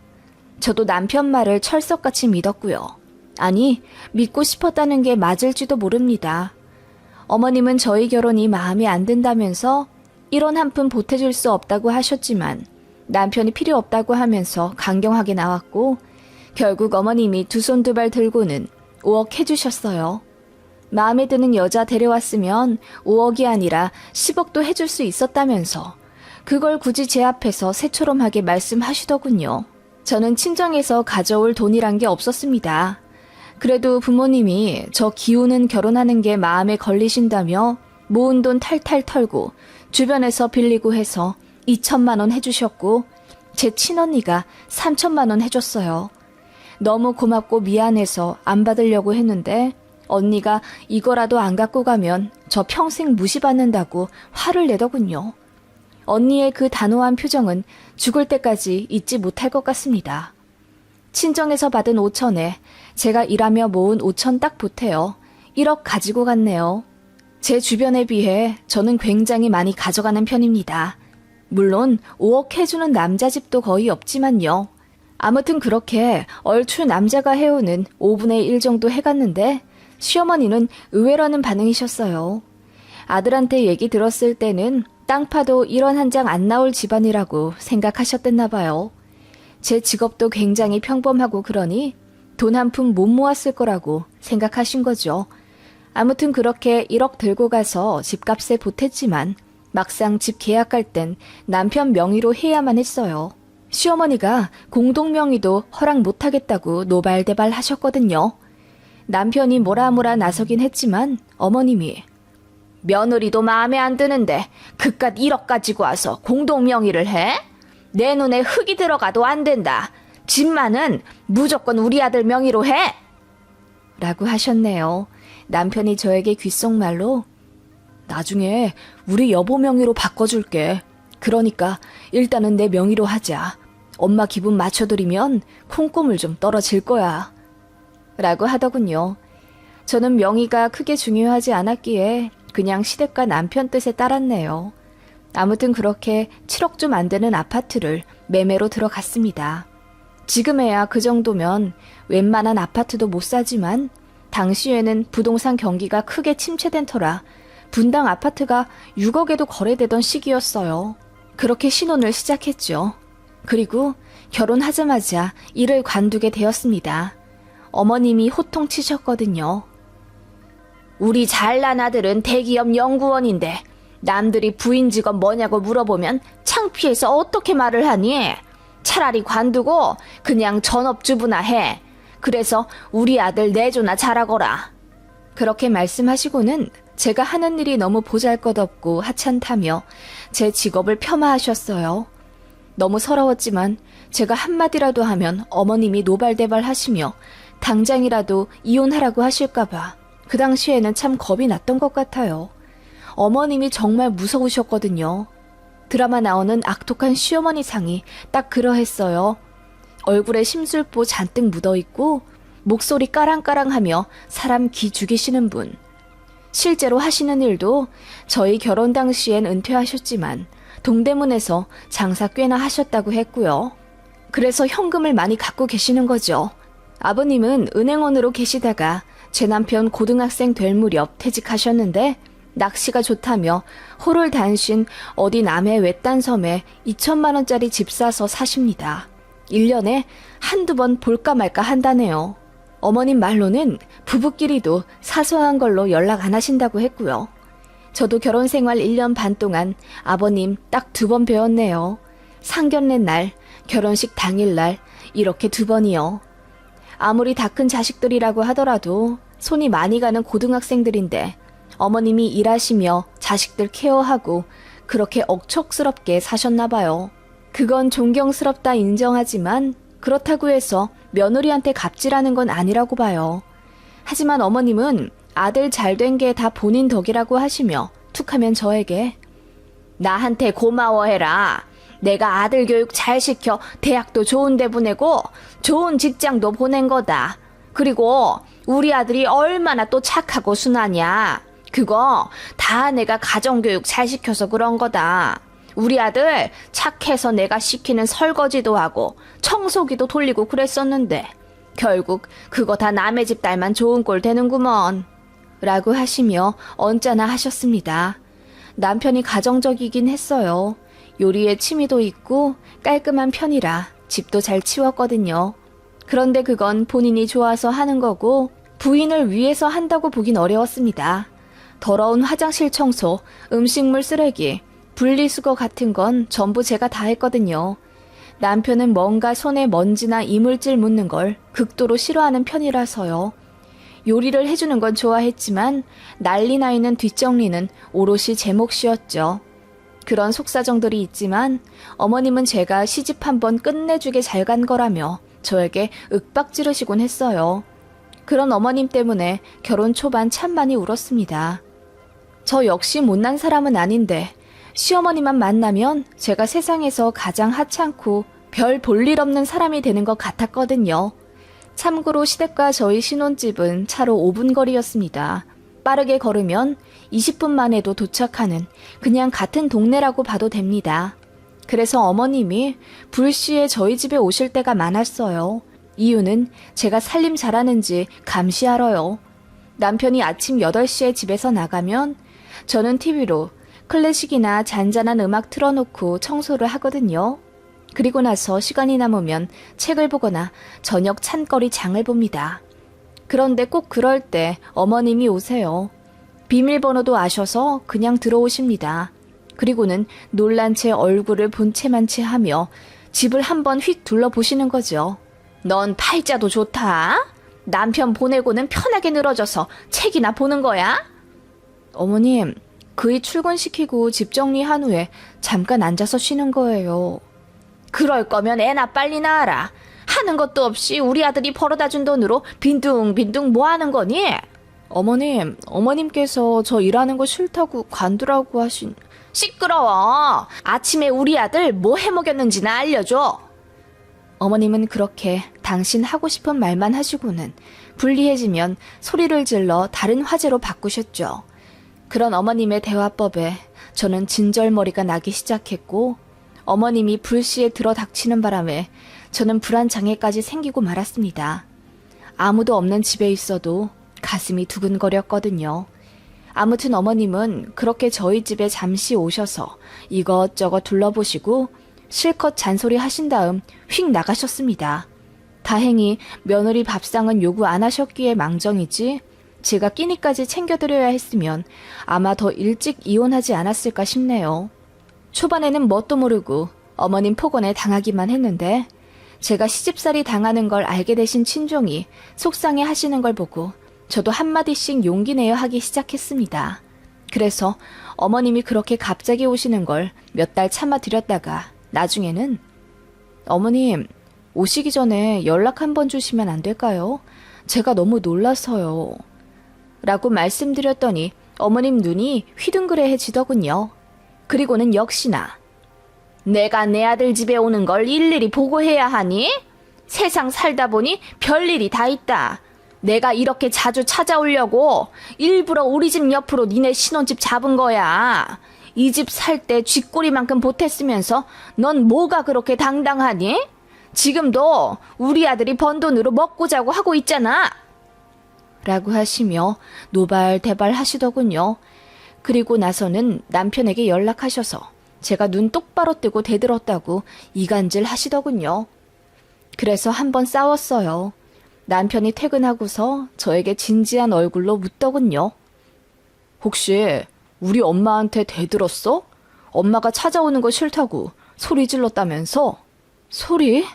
저도 남편 말을 철석같이 믿었고요. 아니, 믿고 싶었다는 게 맞을지도 모릅니다. 어머님은 저희 결혼이 마음에 안 든다면서 1원 한 푼 보태줄 수 없다고 하셨지만 남편이 필요 없다고 하면서 강경하게 나왔고 결국 어머님이 두 손 두 발 들고는 5억 해주셨어요. 마음에 드는 여자 데려왔으면 5억이 아니라 10억도 해줄 수 있었다면서 그걸 굳이 제 앞에서 새초롬하게 말씀하시더군요. 저는 친정에서 가져올 돈이란 게 없었습니다. 그래도 부모님이 저 기우는 결혼하는 게 마음에 걸리신다며 모은 돈 탈탈 털고 주변에서 빌리고 해서 2천만 원 해주셨고 제 친언니가 3천만 원 해줬어요. 너무 고맙고 미안해서 안 받으려고 했는데 언니가 이거라도 안 갖고 가면 저 평생 무시받는다고 화를 내더군요. 언니의 그 단호한 표정은 죽을 때까지 잊지 못할 것 같습니다. 친정에서 받은 5천에 제가 일하며 모은 5천 딱 보태어 1억 가지고 갔네요. 제 주변에 비해 저는 굉장히 많이 가져가는 편입니다. 물론 5억 해주는 남자 집도 거의 없지만요. 아무튼 그렇게 얼추 남자가 해오는 5분의 1 정도 해갔는데 시어머니는 의외라는 반응이셨어요. 아들한테 얘기 들었을 때는 땅 파도 1원 한 장 안 나올 집안이라고 생각하셨댔나 봐요. 제 직업도 굉장히 평범하고 그러니 돈 한 푼 못 모았을 거라고 생각하신 거죠. 아무튼 그렇게 1억 들고 가서 집값에 보탰지만 막상 집 계약할 땐 남편 명의로 해야만 했어요. 시어머니가 공동명의도 허락 못하겠다고 노발대발 하셨거든요. 남편이 뭐라 나서긴 했지만 어머님이 며느리도 마음에 안 드는데 그깟 1억 가지고 와서 공동명의를 해? 내 눈에 흙이 들어가도 안 된다. 집만은 무조건 우리 아들 명의로 해! 라고 하셨네요. 남편이 저에게 귓속말로 나중에 우리 여보 명의로 바꿔줄게. 그러니까 일단은 내 명의로 하자. 엄마 기분 맞춰드리면 콩고물 좀 떨어질 거야. 라고 하더군요. 저는 명의가 크게 중요하지 않았기에 그냥 시댁과 남편 뜻에 따랐네요. 아무튼 그렇게 7억 좀 안 되는 아파트를 매매로 들어갔습니다. 지금에야 그 정도면 웬만한 아파트도 못 사지만 당시에는 부동산 경기가 크게 침체된 터라 분당 아파트가 6억에도 거래되던 시기였어요. 그렇게 신혼을 시작했죠. 그리고 결혼하자마자 일을 관두게 되었습니다. 어머님이 호통치셨거든요. 우리 잘난 아들은 대기업 연구원인데 남들이 부인 직업 뭐냐고 물어보면 창피해서 어떻게 말을 하니? 차라리 관두고 그냥 전업주부나 해. 그래서 우리 아들 내조나 잘하거라. 그렇게 말씀하시고는 제가 하는 일이 너무 보잘것없고 하찮다며 제 직업을 폄하하셨어요. 너무 서러웠지만 제가 한마디라도 하면 어머님이 노발대발 하시며 당장이라도 이혼하라고 하실까봐 그 당시에는 참 겁이 났던 것 같아요. 어머님이 정말 무서우셨거든요. 드라마 나오는 악독한 시어머니 상이 딱 그러했어요. 얼굴에 심술보 잔뜩 묻어있고 목소리 까랑까랑하며 사람 기 죽이시는 분. 실제로 하시는 일도 저희 결혼 당시엔 은퇴하셨지만 동대문에서 장사 꽤나 하셨다고 했고요. 그래서 현금을 많이 갖고 계시는 거죠. 아버님은 은행원으로 계시다가 제 남편 고등학생 될 무렵 퇴직하셨는데 낚시가 좋다며 호를 단신 어디 남해 외딴 섬에 2천만 원짜리 집 사서 사십니다. 1년에 한두 번 볼까 말까 한다네요. 어머님 말로는 부부끼리도 사소한 걸로 연락 안 하신다고 했고요. 저도 결혼 생활 1년 반 동안 아버님 딱 2번 뵈었네요. 상견례 날, 결혼식 당일날 이렇게 2번이요. 아무리 다 큰 자식들이라고 하더라도 손이 많이 가는 고등학생들인데 어머님이 일하시며 자식들 케어하고 그렇게 억척스럽게 사셨나 봐요. 그건 존경스럽다 인정하지만 그렇다고 해서 며느리한테 갑질하는 건 아니라고 봐요. 하지만 어머님은 아들 잘된 게 다 본인 덕이라고 하시며 툭하면 저에게 나한테 고마워해라. 내가 아들 교육 잘 시켜 대학도 좋은 데 보내고 좋은 직장도 보낸 거다. 그리고 우리 아들이 얼마나 또 착하고 순하냐. 그거 다 내가 가정교육 잘 시켜서 그런 거다. 우리 아들 착해서 내가 시키는 설거지도 하고 청소기도 돌리고 그랬었는데 결국 그거 다 남의 집 딸만 좋은 꼴 되는구먼. 라고 하시며 언짢아 하셨습니다. 남편이 가정적이긴 했어요. 요리에 취미도 있고 깔끔한 편이라 집도 잘 치웠거든요. 그런데 그건 본인이 좋아서 하는 거고 부인을 위해서 한다고 보긴 어려웠습니다. 더러운 화장실 청소, 음식물 쓰레기, 분리수거 같은 건 전부 제가 다 했거든요. 남편은 뭔가 손에 먼지나 이물질 묻는 걸 극도로 싫어하는 편이라서요. 요리를 해주는 건 좋아했지만 난리 나 있는 뒷정리는 오롯이 제 몫이었죠. 그런 속사정들이 있지만 어머님은 제가 시집 한번 끝내주게 잘 간 거라며 저에게 윽박 지르시곤 했어요. 그런 어머님 때문에 결혼 초반 참 많이 울었습니다. 저 역시 못난 사람은 아닌데 시어머니만 만나면 제가 세상에서 가장 하찮고 별 볼일 없는 사람이 되는 것 같았거든요. 참고로 시댁과 저희 신혼집은 차로 5분 거리였습니다. 빠르게 걸으면 20분 만에도 도착하는 그냥 같은 동네라고 봐도 됩니다. 그래서 어머님이 불시에 저희 집에 오실 때가 많았어요. 이유는 제가 살림 잘하는지 감시하러요. 남편이 아침 8시에 집에서 나가면 저는 TV로 클래식이나 잔잔한 음악 틀어놓고 청소를 하거든요. 그리고 나서 시간이 남으면 책을 보거나 저녁 찬거리 장을 봅니다. 그런데 꼭 그럴 때 어머님이 오세요. 비밀번호도 아셔서 그냥 들어오십니다. 그리고는 놀란 채 얼굴을 본체만 채 하며 집을 한번 휙 둘러보시는 거죠. 넌 팔자도 좋다. 남편 보내고는 편하게 늘어져서 책이나 보는 거야? 어머님, 그이 출근시키고 집 정리한 후에 잠깐 앉아서 쉬는 거예요. 그럴 거면 애나 빨리 낳아라. 하는 것도 없이 우리 아들이 벌어다 준 돈으로 빈둥빈둥 뭐 하는 거니? 어머님께서 저 일하는 거 싫다고 관두라고 하신... 시끄러워. 아침에 우리 아들 뭐 해먹였는지나 알려줘. 어머님은 그렇게 당신 하고 싶은 말만 하시고는 불리해지면 소리를 질러 다른 화제로 바꾸셨죠. 그런 어머님의 대화법에 저는 진절머리가 나기 시작했고 어머님이 불시에 들어닥치는 바람에 저는 불안장애까지 생기고 말았습니다. 아무도 없는 집에 있어도 가슴이 두근거렸거든요. 아무튼 어머님은 그렇게 저희 집에 잠시 오셔서 이것저것 둘러보시고 실컷 잔소리 하신 다음 휙 나가셨습니다. 다행히 며느리 밥상은 요구 안 하셨기에 망정이지 제가 끼니까지 챙겨드려야 했으면 아마 더 일찍 이혼하지 않았을까 싶네요. 초반에는 뭣도 모르고 어머님 폭언에 당하기만 했는데 제가 시집살이 당하는 걸 알게 되신 친종이 속상해 하시는 걸 보고 저도 한마디씩 용기 내어 하기 시작했습니다. 그래서 어머님이 그렇게 갑자기 오시는 걸 몇 달 참아드렸다가 나중에는 어머님, 오시기 전에 연락 한번 주시면 안 될까요? 제가 너무 놀라서요. 라고 말씀드렸더니 어머님 눈이 휘둥그레해지더군요. 그리고는 역시나 내가 내 아들 집에 오는 걸 일일이 보고해야 하니? 세상 살다 보니 별일이 다 있다. 내가 이렇게 자주 찾아오려고 일부러 우리 집 옆으로 니네 신혼집 잡은 거야. 이 집 살 때 쥐꼬리만큼 보탰으면서 넌 뭐가 그렇게 당당하니? 지금도 우리 아들이 번 돈으로 먹고 자고 하고 있잖아. 라고 하시며 노발대발 하시더군요. 그리고 나서는 남편에게 연락하셔서 제가 눈 똑바로 뜨고 대들었다고 이간질 하시더군요. 그래서 한번 싸웠어요. 남편이 퇴근하고서 저에게 진지한 얼굴로 묻더군요. 혹시 우리 엄마한테 대들었어? 엄마가 찾아오는 거 싫다고 소리 질렀다면서? 소리?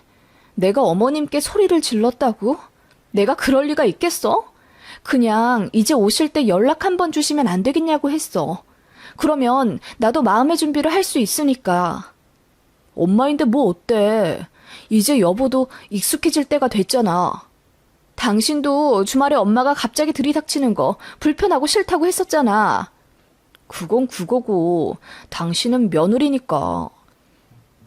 내가 어머님께 소리를 질렀다고? 내가 그럴 리가 있겠어? 그냥 이제 오실 때 연락 한번 주시면 안 되겠냐고 했어. 그러면 나도 마음의 준비를 할 수 있으니까. 엄마인데 뭐 어때? 이제 여보도 익숙해질 때가 됐잖아. 당신도 주말에 엄마가 갑자기 들이닥치는 거 불편하고 싫다고 했었잖아. 그건 그거고 당신은 며느리니까.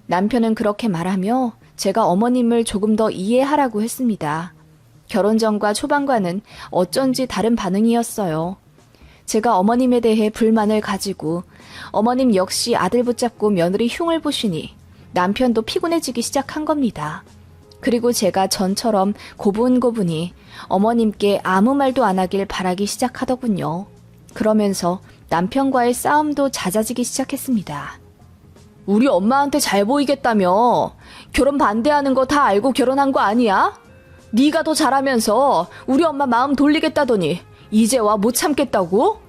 남편은 그렇게 말하며 제가 어머님을 조금 더 이해하라고 했습니다. 결혼 전과 초반과는 어쩐지 다른 반응이었어요. 제가 어머님에 대해 불만을 가지고 어머님 역시 아들 붙잡고 며느리 흉을 보시니 남편도 피곤해지기 시작한 겁니다. 그리고 제가 전처럼 고분고분히 어머님께 아무 말도 안 하길 바라기 시작하더군요. 그러면서 남편과의 싸움도 잦아지기 시작했습니다. 우리 엄마한테 잘 보이겠다며. 결혼 반대하는 거 다 알고 결혼한 거 아니야? 네가 더 잘하면서 우리 엄마 마음 돌리겠다더니 이제 와 못 참겠다고?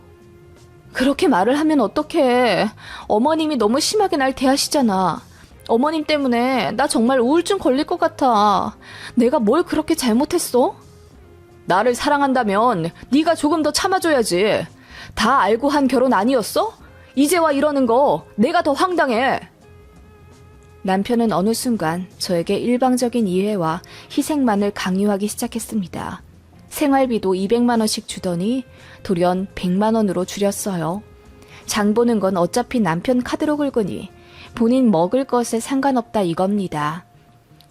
그렇게 말을 하면 어떡해. 어머님이 너무 심하게 날 대하시잖아. 어머님 때문에 나 정말 우울증 걸릴 것 같아. 내가 뭘 그렇게 잘못했어? 나를 사랑한다면 네가 조금 더 참아줘야지. 다 알고 한 결혼 아니었어? 이제 와 이러는 거 내가 더 황당해. 남편은 어느 순간 저에게 일방적인 이해와 희생만을 강요하기 시작했습니다. 생활비도 200만 원씩 주더니 돌연 100만 원으로 줄였어요. 장 보는 건 어차피 남편 카드로 긁으니 본인 먹을 것에 상관없다 이겁니다.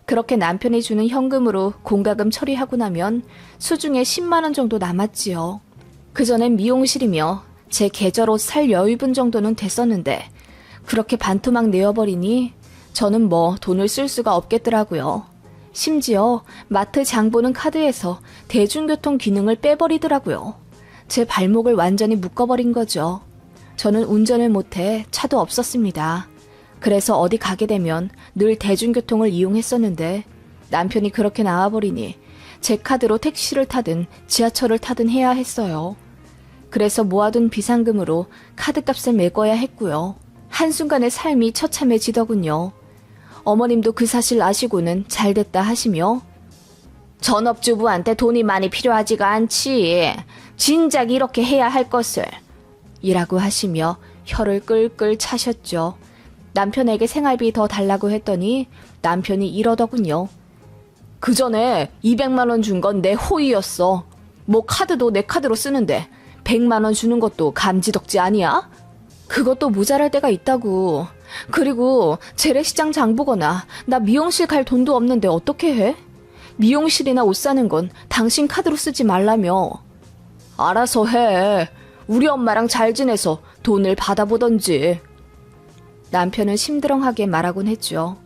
그렇게 남편이 주는 현금으로 공과금 처리하고 나면 수중에 10만 원 정도 남았지요. 그전엔 미용실이며 제 계절옷 살 여유분 정도는 됐었는데 그렇게 반토막 내어버리니 저는 뭐 돈을 쓸 수가 없겠더라고요. 심지어 마트 장 보는 카드에서 대중교통 기능을 빼버리더라고요. 제 발목을 완전히 묶어버린 거죠. 저는 운전을 못해 차도 없었습니다. 그래서 어디 가게 되면 늘 대중교통을 이용했었는데 남편이 그렇게 나와버리니 제 카드로 택시를 타든 지하철을 타든 해야 했어요. 그래서 모아둔 비상금으로 카드값을 메꿔야 했고요. 한순간에 삶이 처참해지더군요. 어머님도 그 사실 아시고는 잘됐다 하시며 전업주부한테 돈이 많이 필요하지가 않지. 진작 이렇게 해야 할 것을 이라고 하시며 혀를 끌끌 차셨죠. 남편에게 생활비 더 달라고 했더니 남편이 이러더군요. 그 전에 200만 원 준 건 내 호의였어. 뭐 카드도 내 카드로 쓰는데 100만 원 주는 것도 감지덕지 아니야? 그것도 모자랄 때가 있다고. 그리고 재래시장 장 보거나 나 미용실 갈 돈도 없는데 어떻게 해? 미용실이나 옷 사는 건 당신 카드로 쓰지 말라며. 알아서 해. 우리 엄마랑 잘 지내서 돈을 받아보던지. 남편은 심드렁하게 말하곤 했죠.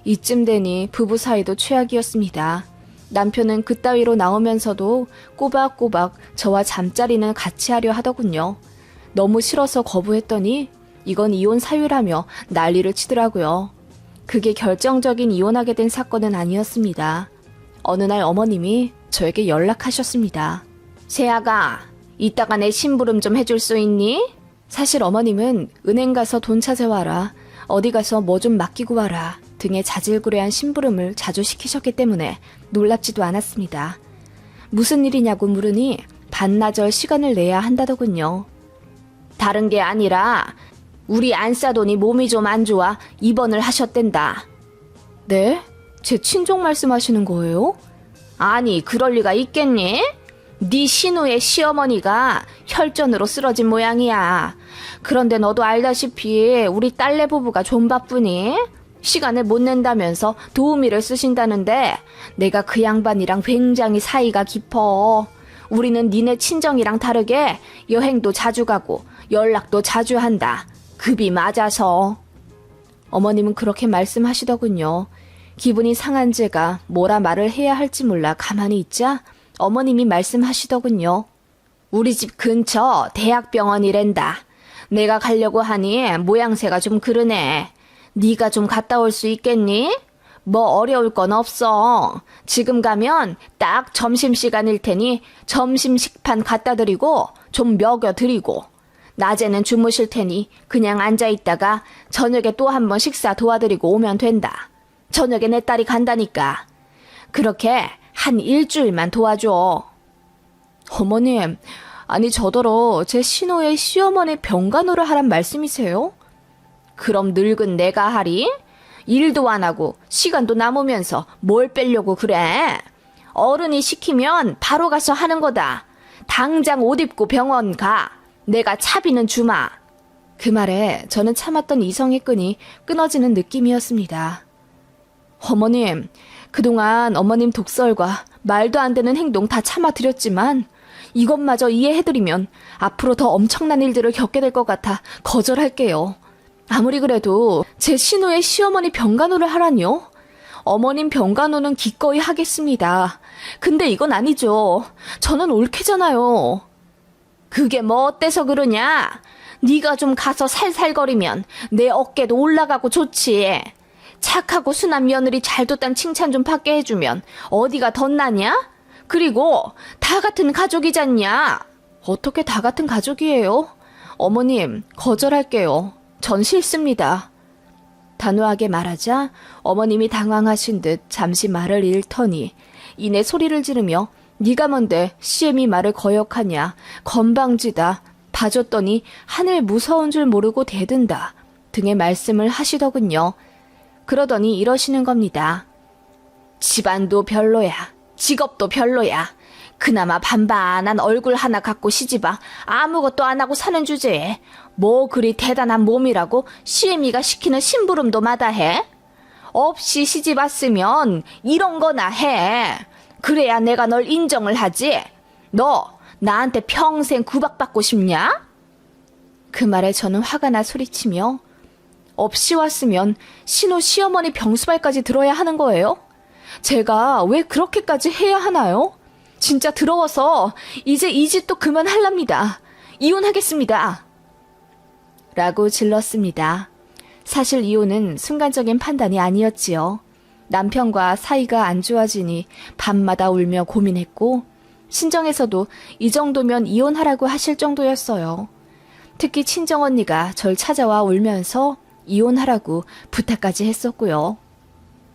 이쯤 되니 부부 사이도 최악이었습니다. 남편은 그따위로 나오면서도 꼬박꼬박 저와 잠자리는 같이 하려 하더군요. 너무 싫어서 거부했더니 이건 이혼 사유라며 난리를 치더라고요. 그게 결정적인 이혼하게 된 사건은 아니었습니다. 어느 날 어머님이 저에게 연락하셨습니다. 세아가 이따가 내 심부름 좀 해줄 수 있니? 사실 어머님은 은행 가서 돈 찾아와라, 어디 가서 뭐 좀 맡기고 와라 등의 자질구레한 심부름을 자주 시키셨기 때문에 놀랍지도 않았습니다. 무슨 일이냐고 물으니 반나절 시간을 내야 한다더군요. 다른 게 아니라 우리 안싸돈이 몸이 좀 안 좋아 입원을 하셨댄다. 네? 제 친정 말씀하시는 거예요? 아니 그럴 리가 있겠니? 네 신우의 시어머니가 혈전으로 쓰러진 모양이야. 그런데 너도 알다시피 우리 딸내 부부가 좀 바쁘니 시간을 못 낸다면서 도우미를 쓰신다는데 내가 그 양반이랑 굉장히 사이가 깊어. 우리는 니네 친정이랑 다르게 여행도 자주 가고 연락도 자주 한다. 급이 맞아서. 어머님은 그렇게 말씀하시더군요. 기분이 상한 제가 뭐라 말을 해야 할지 몰라 가만히 있자 어머님이 말씀하시더군요. 우리 집 근처 대학병원이랜다. 내가 가려고 하니 모양새가 좀 그러네. 네가 좀 갔다 올 수 있겠니? 뭐 어려울 건 없어. 지금 가면 딱 점심시간일 테니 점심 식판 갖다 드리고 좀 먹여 드리고 낮에는 주무실 테니 그냥 앉아 있다가 저녁에 또 한 번 식사 도와드리고 오면 된다. 저녁에 내 딸이 간다니까. 그렇게 한 일주일만 도와줘. 어머님, 아니 저더러 제 신호의 시어머니 병간호를 하란 말씀이세요? 그럼 늙은 내가 하리? 일도 안 하고 시간도 남으면서 뭘 빼려고 그래? 어른이 시키면 바로 가서 하는 거다. 당장 옷 입고 병원 가. 내가 차비는 주마. 그 말에 저는 참았던 이성의 끈이 끊어지는 느낌이었습니다. 어머님, 그동안 어머님 독설과 말도 안 되는 행동 다 참아드렸지만 이것마저 이해해드리면 앞으로 더 엄청난 일들을 겪게 될 것 같아 거절할게요. 아무리 그래도 제 신우의 시어머니 병간호를 하라니요? 어머님 병간호는 기꺼이 하겠습니다. 근데 이건 아니죠. 저는 올케잖아요. 그게 뭐 어때서 그러냐? 네가 좀 가서 살살거리면 내 어깨도 올라가고 좋지. 착하고 순한 며느리 잘 뒀단 칭찬 좀 받게 해주면 어디가 덧나냐? 그리고 다 같은 가족이잖냐? 어떻게 다 같은 가족이에요? 어머님, 거절할게요. 전 싫습니다. 단호하게 말하자 어머님이 당황하신 듯 잠시 말을 잃더니 이내 소리를 지르며 네가 뭔데 시엠이 말을 거역하냐. 건방지다. 봐줬더니 하늘 무서운 줄 모르고 대든다. 등의 말씀을 하시더군요. 그러더니 이러시는 겁니다. 집안도 별로야. 직업도 별로야. 그나마 반반한 얼굴 하나 갖고 시집아 아무것도 안 하고 사는 주제에 뭐 그리 대단한 몸이라고 시애미가 시키는 심부름도 마다해? 없이 시집 왔으면 이런 거나 해. 그래야 내가 널 인정을 하지. 너 나한테 평생 구박받고 싶냐? 그 말에 저는 화가 나 소리치며 없이 왔으면 신우 시어머니 병수발까지 들어야 하는 거예요? 제가 왜 그렇게까지 해야 하나요? 진짜 더러워서 이제 이 짓도 그만할랍니다. 이혼하겠습니다. 라고 질렀습니다. 사실 이혼은 순간적인 판단이 아니었지요. 남편과 사이가 안 좋아지니 밤마다 울며 고민했고 친정에서도 이 정도면 이혼하라고 하실 정도였어요. 특히 친정언니가 절 찾아와 울면서 이혼하라고 부탁까지 했었고요.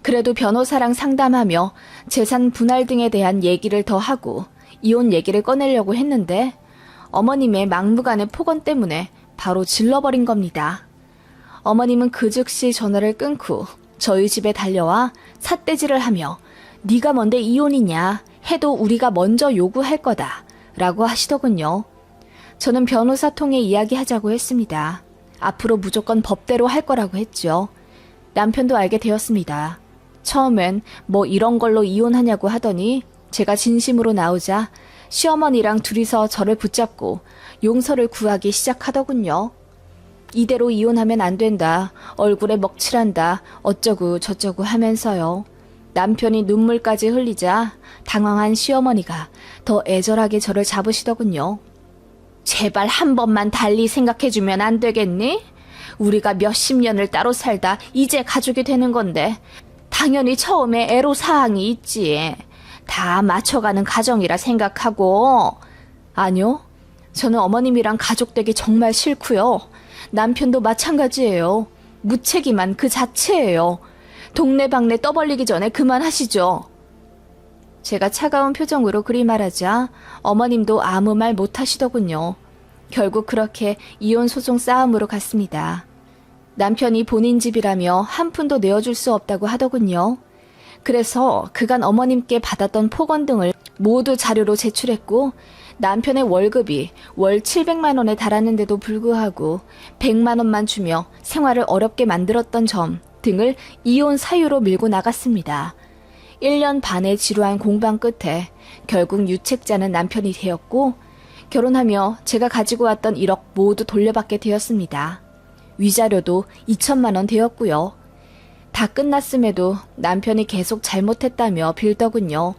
그래도 변호사랑 상담하며 재산 분할 등에 대한 얘기를 더 하고 이혼 얘기를 꺼내려고 했는데 어머님의 막무가내 폭언 때문에 바로 질러버린 겁니다. 어머님은 그 즉시 전화를 끊고 저희 집에 달려와 삿대질을 하며 네가 뭔데 이혼이냐 해도 우리가 먼저 요구할 거다 라고 하시더군요. 저는 변호사 통해 이야기하자고 했습니다. 앞으로 무조건 법대로 할 거라고 했죠. 남편도 알게 되었습니다. 처음엔 뭐 이런 걸로 이혼하냐고 하더니 제가 진심으로 나오자 시어머니랑 둘이서 저를 붙잡고 용서를 구하기 시작하더군요. 이대로 이혼하면 안 된다. 얼굴에 먹칠한다. 어쩌고 저쩌고 하면서요. 남편이 눈물까지 흘리자 당황한 시어머니가 더 애절하게 저를 잡으시더군요. 제발 한 번만 달리 생각해주면 안 되겠니? 우리가 몇십 년을 따로 살다 이제 가족이 되는 건데 당연히 처음에 애로사항이 있지. 다 맞춰가는 가정이라 생각하고. 아니요. 저는 어머님이랑 가족되기 정말 싫고요. 남편도 마찬가지예요. 무책임한 그 자체예요. 동네방네 떠벌리기 전에 그만하시죠. 제가 차가운 표정으로 그리 말하자 어머님도 아무 말 못하시더군요. 결국 그렇게 이혼 소송 싸움으로 갔습니다. 남편이 본인 집이라며 한 푼도 내어줄 수 없다고 하더군요. 그래서 그간 어머님께 받았던 폭언 등을 모두 자료로 제출했고 남편의 월급이 월 700만 원에 달하는데도 불구하고 100만 원만 주며 생활을 어렵게 만들었던 점 등을 이혼 사유로 밀고 나갔습니다. 1년 반의 지루한 공방 끝에 결국 유책자는 남편이 되었고 결혼하며 제가 가지고 왔던 1억 모두 돌려받게 되었습니다. 위자료도 2천만 원 되었고요. 다 끝났음에도 남편이 계속 잘못했다며 빌더군요.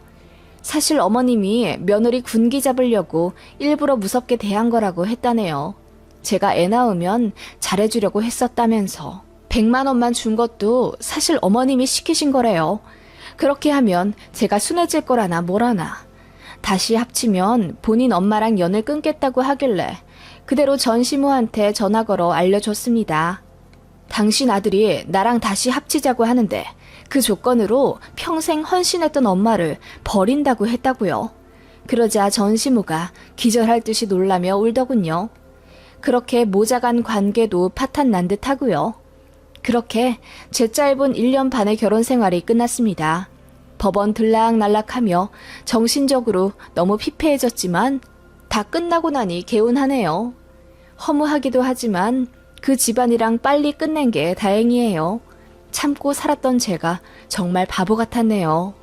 사실 어머님이 며느리 군기 잡으려고 일부러 무섭게 대한 거라고 했다네요. 제가 애 낳으면 잘해주려고 했었다면서 100만 원만 준 것도 사실 어머님이 시키신 거래요. 그렇게 하면 제가 순해질 거라나 뭐라나. 다시 합치면 본인 엄마랑 연을 끊겠다고 하길래 그대로 전시모한테 전화 걸어 알려줬습니다. 당신 아들이 나랑 다시 합치자고 하는데 그 조건으로 평생 헌신했던 엄마를 버린다고 했다고요. 그러자 전시모가 기절할 듯이 놀라며 울더군요. 그렇게 모자간 관계도 파탄 난 듯 하고요. 그렇게 제 짧은 1년 반의 결혼 생활이 끝났습니다. 법원 들락날락하며 정신적으로 너무 피폐해졌지만 다 끝나고 나니 개운하네요. 허무하기도 하지만 그 집안이랑 빨리 끝낸 게 다행이에요. 참고 살았던 제가 정말 바보 같았네요.